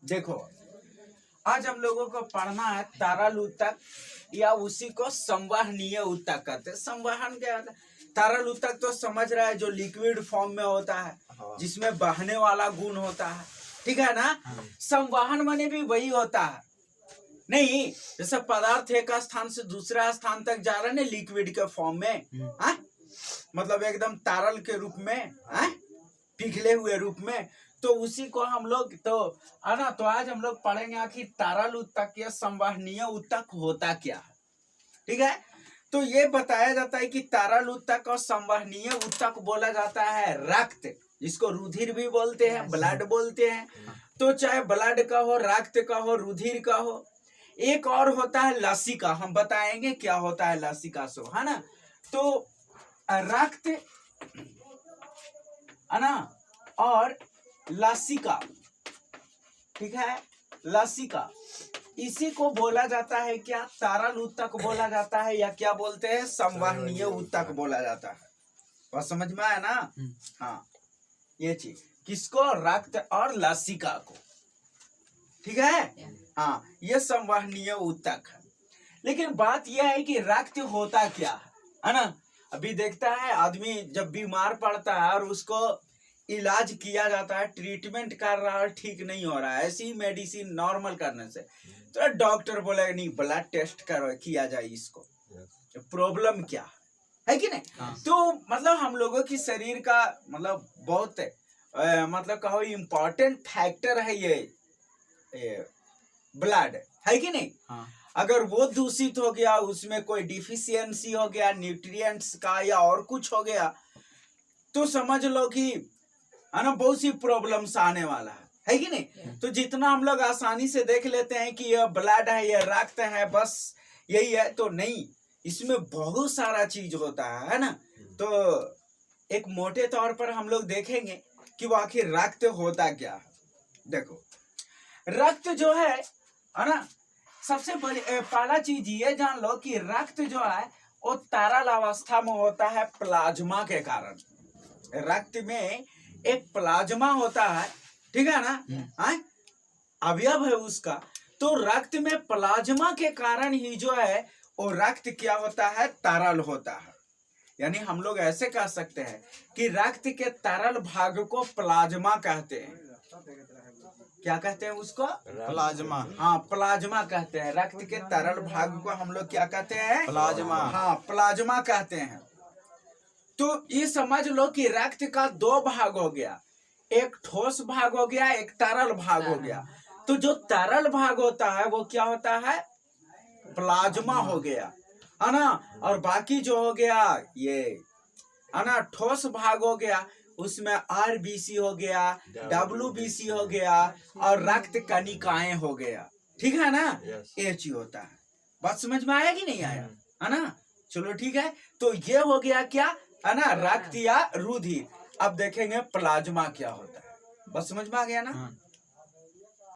देखो, आज हम लोगों को पढ़ना है तरल ऊतक या उसी को संवहनीय ऊतक कहते हैं। संवहन क्या होता है? तरल ऊतक तो समझ रहा है, जो लिक्विड फॉर्म में होता है, जिसमें बहने वाला गुण होता है, ठीक है ना। संवहन माने भी वही होता है, नहीं जैसे पदार्थ एक स्थान से दूसरा स्थान तक जा रहे हैं लिक्विड के फॉर्म में, मतलब एकदम तरल के रूप में, पिघले हुए रूप में, तो उसी को हम लोग तो है ना। तो आज हम लोग पढ़ेंगे आखिर तरल ऊतक या संवहनीय ऊतक होता क्या है, ठीक है। तो ये बताया जाता है कि तरल ऊतक और संवहनीय ऊतक बोला जाता है रक्त, जिसको रुधिर भी बोलते हैं, ब्लड बोलते हैं। तो चाहे ब्लड का हो, रक्त का हो, रुधिर का हो। एक और होता है लसिका, हम बताएंगे क्या होता है लसिका सो, है ना। तो रक्त है ना और लसिका, ठीक है, लसिका, इसी को बोला जाता है क्या, तरल ऊतक बोला जाता है, या क्या बोलते हैं, संवहनीय ऊतक बोला जाता है। और समझ में आया ना। हाँ, ये चीज किसको, रक्त और लसिका को, ठीक है। हाँ, ये संवहनीय ऊतक है। लेकिन बात यह है कि रक्त होता क्या है ना। अभी देखता है आदमी जब बीमार पड़ता है और उसको इलाज किया जाता है, ट्रीटमेंट कर रहा है, ठीक नहीं हो रहा है, ऐसी ही मेडिसिन नॉर्मल करने से, तो डॉक्टर बोलेगा नहीं ब्लड टेस्ट करो, किया जाए इसको, प्रॉब्लम क्या है कि नहीं। हाँ। तो मतलब हम लोगों की शरीर का मतलब बहुत मतलब कहो इम्पोर्टेंट फैक्टर है ये ब्लड, है कि नहीं। हाँ। अगर वो दूषित हो गया, उसमें कोई डिफिशियंसी हो गया न्यूट्रिएंट्स का या और कुछ हो गया, तो समझ लो कि है ना बहुत सी प्रॉब्लम्स आने वाला है कि नहीं। तो जितना हम लोग आसानी से देख लेते हैं कि यह ब्लड है, यह रक्त है, बस यही है, तो नहीं, इसमें बहुत सारा चीज होता है ना। तो एक मोटे तौर पर हम लोग देखेंगे कि वो आखिर रक्त होता क्या है। देखो, रक्त जो है ना, सबसे बड़ी पहला चीज ये जान लो कि रक्त जो है वो तरल अवस्था में होता है प्लाज्मा के कारण। रक्त में एक प्लाज्मा होता है, ठीक है ना, अवयव है उसका। तो रक्त में प्लाज्मा के कारण ही जो है वो रक्त क्या होता है, तरल होता है। यानी हम लोग ऐसे कह सकते हैं कि रक्त के तरल भाग को प्लाज्मा कहते हैं। क्या कहते हैं उसको, प्लाज्मा। हाँ, प्लाज्मा कहते हैं। रक्त के तरल भाग को हम लोग क्या कहते हैं, प्लाज्मा। हाँ, प्लाज्मा कहते हैं। तो ये समझ लो कि रक्त का दो भाग हो गया, एक ठोस भाग हो गया, एक तरल भाग हो गया। तो जो तरल भाग होता है वो क्या होता है, प्लाज्मा हो गया, है ना। और बाकी जो हो गया ये है ना ठोस भाग हो गया, उसमें आरबीसी हो गया, डब्ल्यूबीसी हो गया और रक्त कणिकाएं हो गया, ठीक है ना। ये चीज होता है। बात समझ में आया कि नहीं आया, है ना। चलो ठीक है, तो ये हो गया क्या, है ना, रक्त या रुधिर। अब देखेंगे प्लाज्मा क्या होता है। बस समझ में आ गया ना।